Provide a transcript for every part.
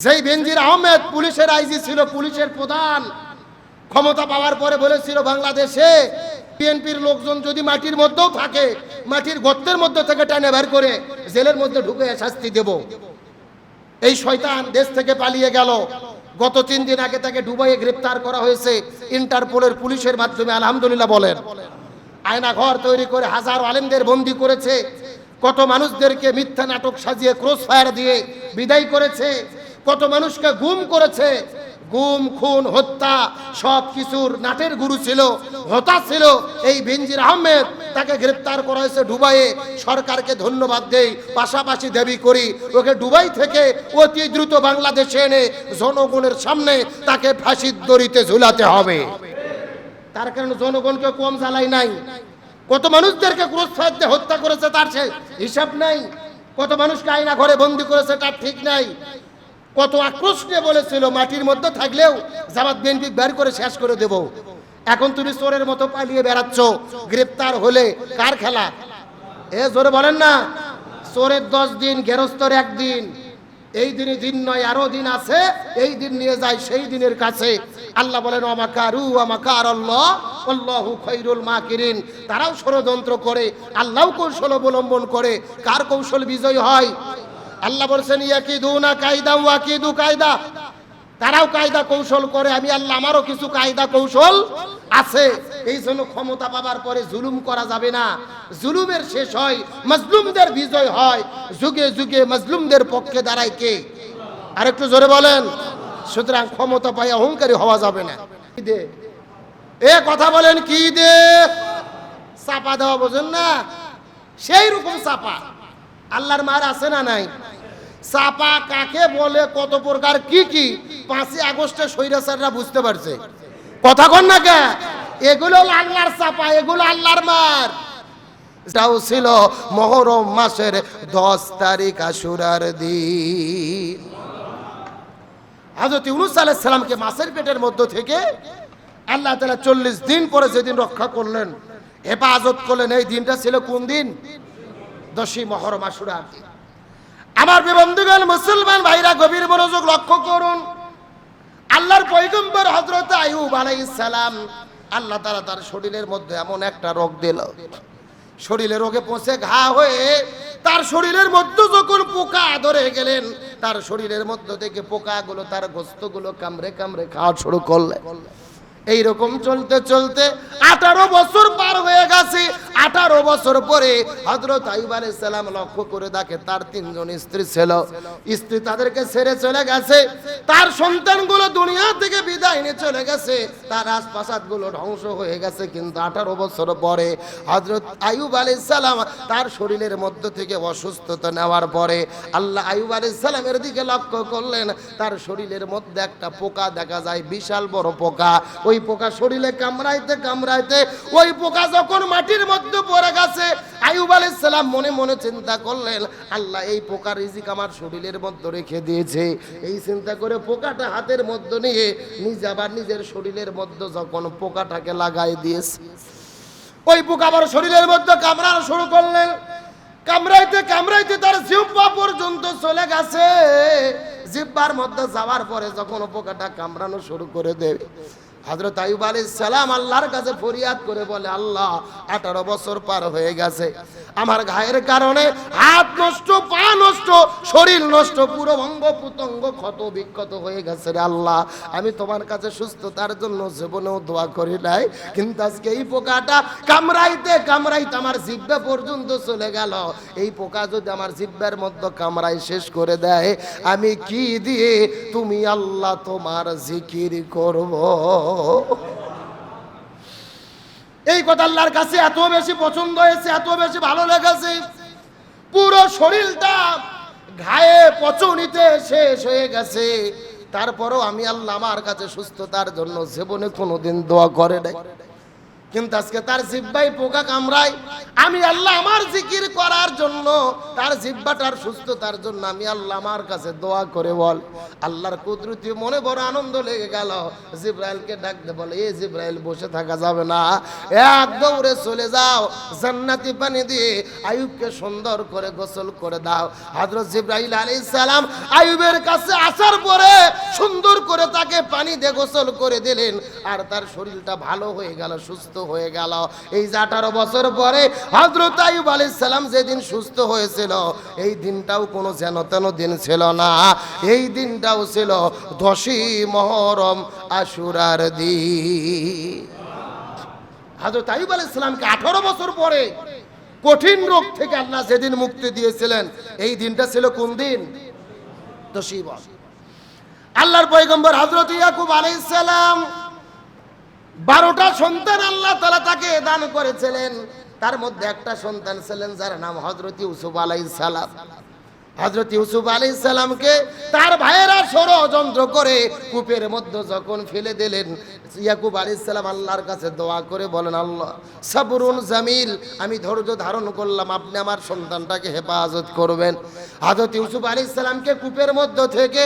যেই বেনজির আহমেদ পুলিশের আইজি ছিল, পুলিশের প্রধান, ক্ষমতা পাওয়ার পরে বলেছিল বাংলাদেশে বিএনপির লোকজন যদি মাটির মধ্যেও থাকে, মাটির গর্তের মধ্যে থেকে টেনে বের করে জেলের মধ্যে ঢুকে শাস্তি দেব। এই শয়তান দেশ থেকে পালিয়ে গেল। গত 3 দিন আগে তাকে দুবাইয়ে গ্রেফতার করা হয়েছে ইন্টারপোলের পুলিশের মাধ্যমে। আলহামদুলিল্লাহ বলেন। আয়না ঘর তৈরি করে হাজারো আলেমদের বন্দী করেছে, কত মানুষদেরকে মিথ্যা নাটক সাজিয়ে ক্রস ফায়ার দিয়ে বিদায় করেছে, কত মানুষকে গুম করেছে। গুম, খুন, হত্যা সব কিছুর নাটের গুরু ছিল, হোতা ছিল এই বেনজির আহমেদ। তাকে গ্রেফতার করা হয়েছে দুবাইয়ে। সরকারকে ধন্যবাদ দেই, পাশাপাশি দাবি করি ওকে দুবাই থেকে অতি দ্রুত বাংলাদেশে এনে জনগণের সামনে তাকে ফাঁসির দড়িতে ঝুলাতে হবে। তার কারণে জনগণকে কম জ্বালাই নাই। কত মানুষদেরকে ক্রস ফায়ার দিয়ে হত্যা করেছে তার সে হিসাব নাই। কত মানুষকে আয়না ঘরে বন্দি করেছে তার ঠিক নাই। কত আক্রোশ নিয়ে বলেছিল মাটির মধ্যে থাকলেও জামাত বিএনপি বের করে শেষ করে দেব। এখন তুমি চোরের মতো পালিয়ে বেড়াচ্ছ। গ্রেফতার হলে কার খেলা? এ জোরে বলেন না। চোরের 10 দিন, গেরস্তর 1 দিন। এই দিনে দিন নয়, আরো দিন আছে। এই দিন নিয়ে যায় সেই দিনের কাছে। আল্লাহ বলেন ওয়ামাকারু ওয়ামাকার আল্লাহ আল্লাহু খায়রুল মাকিরিন। তারাও ষড়যন্ত্র করে, আল্লাহও কৌশল অবলম্বন করে। কার কৌশল বিজয় হয়? আল্লাহ বলছেন ইয়াকিদুনা কায়দা ওয়াকিদু কায়দা। তারাও কায়দা কৌশল করে, আমি আল্লাহ আমারও কিছু কায়দা কৌশল আছে। এই জন্য ক্ষমতা পাবার পরে জুলুম করা যাবে না। জুলুমের শেষ হয়, মাজলুমদের বিজয় হয়। যুগে যুগে মাজলুমদের পক্ষে দাঁড়ায় কে? আরেকটু জোরে বলেন। সুতরাং ক্ষমতা পাই অহংকারী হওয়া যাবে না। এ কথা বলেন কি দে? চাপা দেওয়া বোঝেন না? সেই রকম চাপা। আল্লাহর মার আছে না নাই? চাপা কাকে বলে, কত প্রকার কি কি 5ই আগস্টে স্বৈরাচাররা বুঝতে পারছে। কথা কন না কে? এগুলো আল্লাহর চাপা, এগুলো আল্লাহর মার। এটাও ছিল মুহররম মাসের 10 তারিখ আশুরার দিন। হযরত ইউনূস আলাইহিস সালামকে মাছের পেটের মধ্য থেকে আল্লাহ তাআলা 40 দিন পরে যেদিন রক্ষা করলেন, হেফাজত করলেন, এই দিনটা ছিল কোন দিন? 10ই মুহররম আশুরার দিন। আমার বন্ধুগণ, মুসলমান ভাইরা, গভীর মনোযোগ লক্ষ্য করুন। আল্লাহর পয়গম্বর হযরত আইয়ুব আলাইহিস সালাম, আল্লাহ তাআলা তার শরীরের মধ্যে এমন একটা রোগ দিল, শরীরে রোগে পচে ঘা হয়ে তার শরীরের মধ্যে যখন পোকা ধরে গেলেন, তার শরীরের মধ্য থেকে পোকাগুলো তার গোশতগুলো কামড়ে কামড়ে খাওয়া শুরু করলেন। এইরকম চলতে চলতে 18 বছর পার হয়ে গেছে। 18 বছর পরে হযরত আইয়ুব আলাইহিস সালাম লক্ষ্য করে দেখে তার 3 জন স্ত্রী ছিল। স্ত্রী তাদেরকে ছেড়ে চলে গেছে, তার সন্তানগুলো দুনিয়া থেকে বিদায় নিয়ে চলে গেছে, তার রাজপ্রাসাদগুলো ধ্বংস হয়ে গেছে। কিন্তু 18 বছর পরে হযরত আইয়ুব আলাইহিস সালাম তার শরীরের মধ্য থেকে অসুস্থতা নেওয়ার পরে আল্লাহ আইয়ুব আলাইহিস সালামের দিকে লক্ষ্য করলেন। তার শরীরের মধ্যে একটা পোকা দেখা যায়, বিশাল বড় পোকা। ওই পোকা শরীরে কামড়াইতে কামড়াইতে ওই পোকা যখন মাটির মধ্যে পড়ে গেছে, আইয়ুব আলাইহিস সালাম মনে মনে চিন্তা করলেন, আল্লাহ এই পোকার রিজিক আমার শরীরের মধ্যে রেখে দিয়েছে। এই চিন্তা করে পোকাটা হাতের মধ্যে নিয়ে নিজে আবার নিজের শরীরের মধ্যে যখন পোকাটাকে লাগাই দিয়েছে, ওই পোকা আবার শরীরের মধ্যে কামড়ানো শুরু করলেন। কামড়াইতে কামড়াইতে তার জিহ্বা পর্যন্ত চলে গেছে। জিহ্বার মধ্যে যাওয়ার পরে যখন পোকাটা কামড়ানো শুরু করে দেবে, হযরত আইয়ুব আলাইহিস সালাম আল্লাহর কাছে ফরিয়াদ করে বলে, আল্লাহ 18 বছর পার হয়ে গেছে, আমার ঘায়ের কারণে হাত নষ্ট, পা নষ্ট, শরীর নষ্ট, পুরো অঙ্গ প্রত্যঙ্গ ক্ষত বিক্ষত হয়ে গেছে রে আল্লাহ। আমি তোমার কাছে সুস্থতার জন্য জীবনেও দোয়া করি নাই, কিন্তু আজকে এই পোকাটা কামড়াইতে কামড়াইতে আমার জিহ্বা পর্যন্ত চলে গেল। এই পোকা যদি আমার জিহ্বার মধ্যে কামড়াই শেষ করে দেয়, আমি কি দিয়ে তুমি আল্লাহ তোমার জিকির করব? এই কথা আল্লাহর কাছে এত বেশি পছন্দ হয়েছে, এত বেশি ভালো লেগেছে, পুরো শরীরটা ঘায়ে পচনিতে শেষ হয়ে গেছে। তারপরও আমি আল্লাহ আমার কাছে সুস্থতার জন্য জীবনে কোনোদিন দোয়া করে নাই। কিন্তু আজকে তার জিহ্বায় পোকা কামড়ায়। আমি আল্লাহ আমার জিকির করার জন্য, তার জিহ্বাটার সুস্থতার জন্য আমি আল্লাহ আমার কাছে দোয়া করে বল। আল্লাহর কুদরতি মনে বড় আনন্দ লেগে গেল। জিব্রাইলকে ডাক দে, বলে এ জিব্রাইল বসে থাকা যাবে না, এক দৌড়ে চলে যাও, জান্নাতি পানি দিয়ে আইয়ুবকে সুন্দর করে গোসল করে দাও। হযরত জিব্রাইল আলাইহিস সালাম আইয়ুবের কাছে আসার পরে সুন্দর করে তাকে পানি দিয়ে গোসল করে দিলেন, আর তার শরীরটা ভালো হয়ে গেল, সুস্থ হয়ে গেল। এই যে 18 বছর পরে হযরত আইয়ুব আলাইহিস সালাম যেদিন সুস্থ হয়েছিল, এই দিনটাও কোনো যেন তেন দিন ছিল না। এই দিনটাও ছিল 10ই মুহররম, আশুরার দিন। হযরত আইয়ুব আলাইহিস সালামকে 18 বছর পরে কঠিন রোগ থেকে আল্লাহ যেদিন মুক্তি দিয়েছিলেন, এই দিনটা ছিল কোন দিন? 10ই মুহররম। আল্লাহর পয়গম্বর হযরত ইয়াকুব আলাইহিস সালাম 12টা সন্তান আল্লাহ তাআলা তাকে দান করেছিলেন। তার মধ্যে একটা সন্তান ছিলেন যার নাম হযরত ইউসুফ আলাইহিস সালাম। হযরত ইউসুফ আলাইহিস সালামকে তার ভাইয়েরা ষড়যন্ত্র করে কূপের মধ্যে যখন ফেলে দিলেন, ইয়াকুব আলাইহিস সালাম আল্লাহর কাছে দোয়া করে বলেন, আল্লাহ সাবরুন জামিল, আমি ধৈর্য ধারণ করলাম, আপনি আমার সন্তানটাকে হেফাজত করবেন। হযরত ইউসুফ আলাইহিস সালামকে কূপের মধ্য থেকে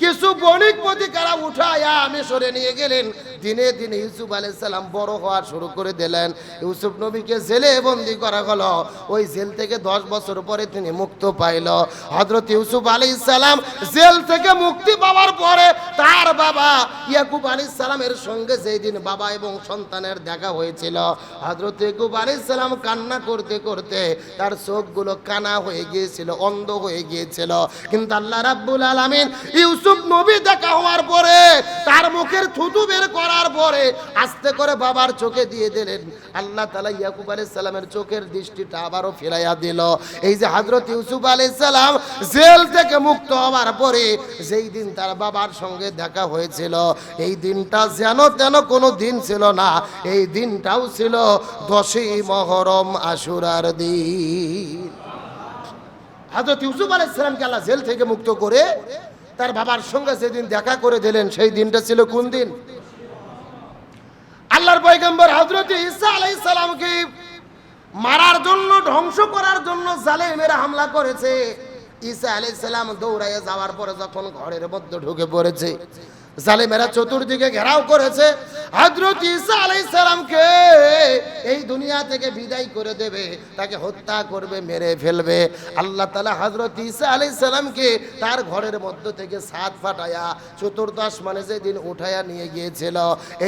কিছু বণিক পথিকেরা উঠায়া মিশরে নিয়ে গেলেন। দিনে দিনে ইউসুফ আলাইহিস সালাম বড় হওয়া শুরু করে দিলেন। ইউসুফ নবীকে জেলে বন্দী করা হলো। ওই জেল থেকে 10 বছর পরে তিনি মুক্ত পাইল। হযরত ইউসুফ আলাইহিস সালাম জেল থেকে মুক্তি পাওয়ার পরে তার বাবা ইয়াকুব আলাইহিস সালামের সঙ্গে যেদিন বাবা এবং সন্তানের দেখা হয়েছিল, হযরত ইয়াকুব আলাইহিস সালাম কান্না করতে করতে তার চোখগুলো কানা হয়ে গিয়েছিল, অন্ধ হয়ে গিয়েছিল। কিন্তু আল্লাহ রাব্বুল আলামিন ইউসুফ নবী দেখা হওয়ার পরে তার মুখের থুতু বের করার পরে আস্তে করে বাবার চোখে দিয়ে দিলেন। আল্লাহ তাআলা ইয়াকুব আলাইহিস সালামের চোখের দৃষ্টিটা আবারও ফিরাইয়া দিল। এই যে হযরত ইউসুফ আলাইহিস সালাম জেল থেকে মুক্ত হওয়ার পরে যেই দিন তার বাবার সঙ্গে দেখা হয়েছিল, এই দিনটা যেন তেন কোনো দিন ছিল না। এই দিনটাও ছিল 10ই মুহররম, আশুরার দিন। হযরত ইউসুফ আলাইহিস সালামকে আল্লাহ জেল থেকে মুক্ত করে তার বাবার সঙ্গে যেদিন দেখা করে দিলেন, সেই দিনটা ছিল কোন দিন? আল্লাহর পয়গম্বর হযরত ঈসা আলাইহিস সালামকে মারার জন্য, ধ্বংস করার জন্য জালেমেরা হামলা করেছে। ঈসা আলাইহিস সালাম দৌড়াইয়া যাওয়ার পরে যখন ঘরের মধ্যে ঢুকে পড়েছে, জালেমেরা চতুর্দিকে ঘেরাও করেছে। হযরত ঈসা আলাইহিস সালামকে এই দুনিয়া থেকে বিদায় করে দেবে, তাকে হত্যা করবে, মেরে ফেলবে। আল্লাহ তাআলা হযরত ঈসা আলাইহিস সালামকে তার ঘরের মধ্য থেকে ছাদ ফাটায়া চতুর্দশ মানে যেদিন উঠায়া নিয়ে গিয়েছিল,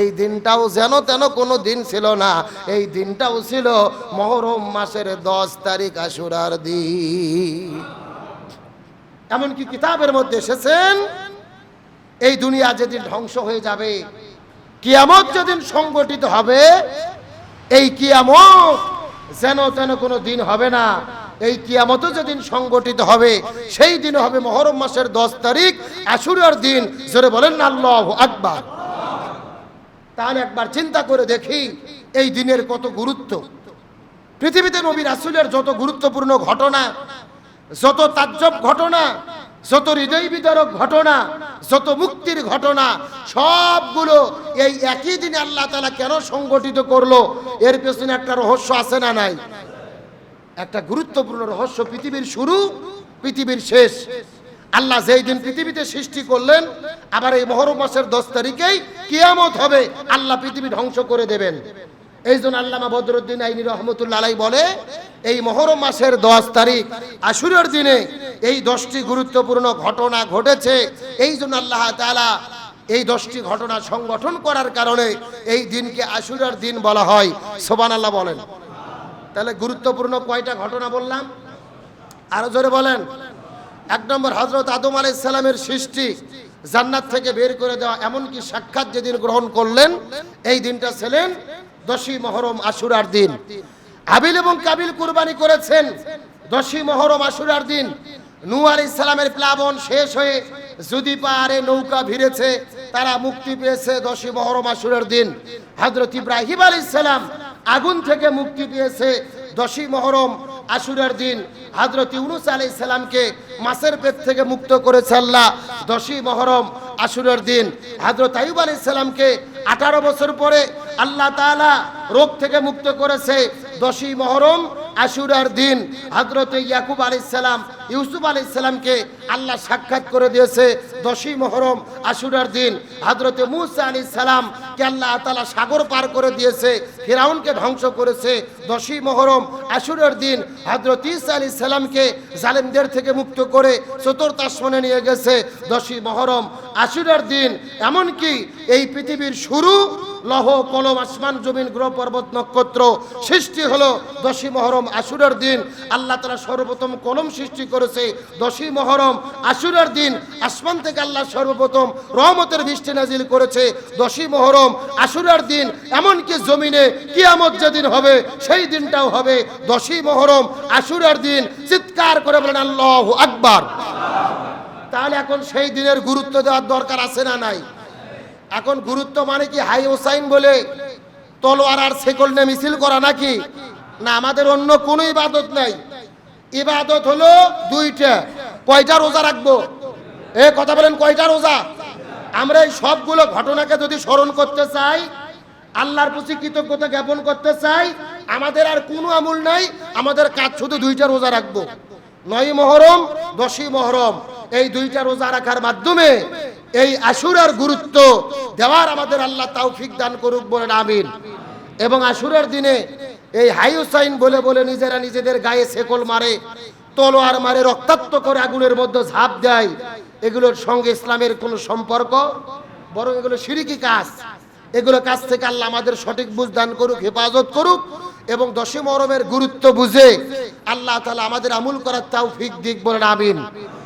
এই দিনটাও যেন তেন কোনো দিন ছিল না। এই দিনটাও ছিল মুহররম মাসের 10 তারিখ, আশুরার দিন। এমনকি কিতাবের মধ্যে এসেছেন, এই দুনিয়া যেদিন ধ্বংস হয়ে যাবে, কিয়ামত যেদিন সংগঠিত হবে, এই কিয়ামত যেন তেন কোনো দিন হবে না। এই কিয়ামতও যেদিন সংগঠিত হবে, সেই দিন হবে মুহররম মাসের 10 তারিখ, আশুরার দিন। জোরে বলেন না আল্লাহু আকবার। তাহলে একবার চিন্তা করে দেখি এই দিনের কত গুরুত্ব। পৃথিবীতে নবী রাসূলের যত গুরুত্বপূর্ণ ঘটনা, যত তাজ্জব ঘটনা, যত হৃদয় বিদারক ঘটনা, যত মুক্তির ঘটনা, সবগুলো এই একই দিনে আল্লাহ তাআলা কেন সংগঠিত করলো, এর পেছনে একটা রহস্য আছে না নাই? একটা গুরুত্বপূর্ণ রহস্য। পৃথিবীর শুরু, পৃথিবীর শেষ। আল্লাহ যেই দিন পৃথিবীতে সৃষ্টি করলেন, আবার এই মুহররম মাসের 10 তারিখেই কিয়ামত হবে, আল্লাহ পৃথিবী ধ্বংস করে দেবেন। এই জন্য আল্লামা বদরুদ্দিন আইনি রহমতুল্লাহ আলাইহি বলে, এই মুহররম মাসের 10 তারিখ আশুরার দিনে এই 10টি গুরুত্বপূর্ণ ঘটনা ঘটেছে। এই জন্য আল্লাহ তাআলা এই 10টি ঘটনা সংগঠন করার কারণে এই দিনকে আশুরার দিন বলা হয়। সুবহানাল্লাহ বলেন। তাহলে গুরুত্বপূর্ণ কয়টা ঘটনা বললাম? আরো জোরে বলেন। 1 নম্বর, হযরত আদম আলাইহিস সালামের সৃষ্টি, জান্নাত থেকে বের করে দেওয়া, এমনকি সাক্ষাৎ যেদিন গ্রহণ করলেন, এই দিনটা ছিলেন 10ই মুহররম, আশুরার দিন। হাবিল এবং কাবিল কুরবানি করেছেন 10ই মুহররম, আশুরার দিন। নূহ আলাইহিস সালামের প্লাবন শেষ হয়ে যদি পারে নৌকা ভিড়েছে, তারা মুক্তি পেয়েছে 10ই মুহররম, আশুরার দিন। হযরত ইব্রাহিম আলাইহিস সালাম আগুন থেকে মুক্তি পেয়েছে 10ই মুহররম, আশুরার দিন। হযরত ইউনূস আলাইহিস সালামকে মাছের পেট থেকে মুক্ত করেছে আল্লাহ 10ই মুহররম, আশুরার দিন। হযরত আইয়ুব আলাইহিস সালামকে 18 বছর পরে আল্লাহ তাআলা রোগ থেকে মুক্ত করেছে 10ই মুহররম আশুরার দিন। হযরত ইয়াকুব আলাইহিস সালাম ইউসুফ আলাইহিস সালামকে আল্লাহ সাক্ষাৎ করে দিয়েছে 10ই মুহররম আশুরার দিন। হযরত মূসা আলাইহিস সালাম কে আল্লাহ তাআলা সাগর পার করে দিয়েছে, ফিরাউনকে ধ্বংস করেছে 10ই মুহররম আশুরার দিন। হযরত ঈসা আলাইহিস সালামকে জালেমদের থেকে মুক্ত করে চতুর্থ আসমানে নিয়ে গেছে 10ই মুহররম আশুরার দিন। এমনকি এই পৃথিবীর শুরু, লৌহ কলম, আসমান জমিন, গ্রহ পর্বত নক্ষত্র সৃষ্টি হলো 10ই মুহররম আশুরার দিন। আল্লাহ তাআলা সর্বপ্রথম কলম সৃষ্টি করেছে 10ই মুহররম আশুরার দিন। আসমান থেকে আল্লাহ সর্বপ্রথম রহমতের বৃষ্টি নাজিল করেছে 10ই মুহররম আশুরার দিন। এমনকি জমিনে কিয়ামত যেদিন হবে সেই দিনটাও হবে 10ই মুহররম আশুরার দিন। চিৎকার করে বলেন আল্লাহু আকবার। তাহলে এখন সেই দিনের গুরুত্ব দেওয়ার দরকার আছে না নাই? এখন গুরুত্ব মানে কি হাই হোসাইন বলে তলোয়ার আর শেকল নিয়ে মিছিল করা নাকি? না, আমাদের অন্য কোনো ইবাদত নাই। ইবাদত হলো দুইটা। কয়টা রোজা রাখবো? কথা বলেন, কয়টা রোজা? আমরা এই সবগুলো ঘটনাকে যদি স্মরণ করতে চাই, আল্লাহর প্রতি কৃতজ্ঞতা জ্ঞাপন করতে চাই, আমাদের আর কোনো আমল নাই। আমাদের কাজ শুধু দুইটা রোজা রাখবো, 9ই মুহররম 10ই মুহররম। এই দুইটা রোজা রাখার মাধ্যমে এই আশুরার গুরুত্ব দেওয়ার আমাদের আল্লাহ তৌফিক দান করুক, বলেন আমিন। এবং আশুরার দিনে এই হাই হোসাইন বলে বলে নিজেরা নিজেদের গায়ে শেকল মারে, তলোয়ার মারে, রক্তাক্ত করে আগুনের মধ্যে ঝাঁপ দেয়, এগুলোর সঙ্গে ইসলামের কোনো সম্পর্ক, বরং এগুলো শিরকি কাজ। এগুলো কাজ থেকে আল্লাহ আমাদের সঠিক বুঝ দান করুক, হেফাজত করুক। এবং 10ই মুহররমের গুরুত্ব বুঝে আল্লাহ তাআলা আমাদের আমল করার তৌফিক দিক, বলেন আমিন।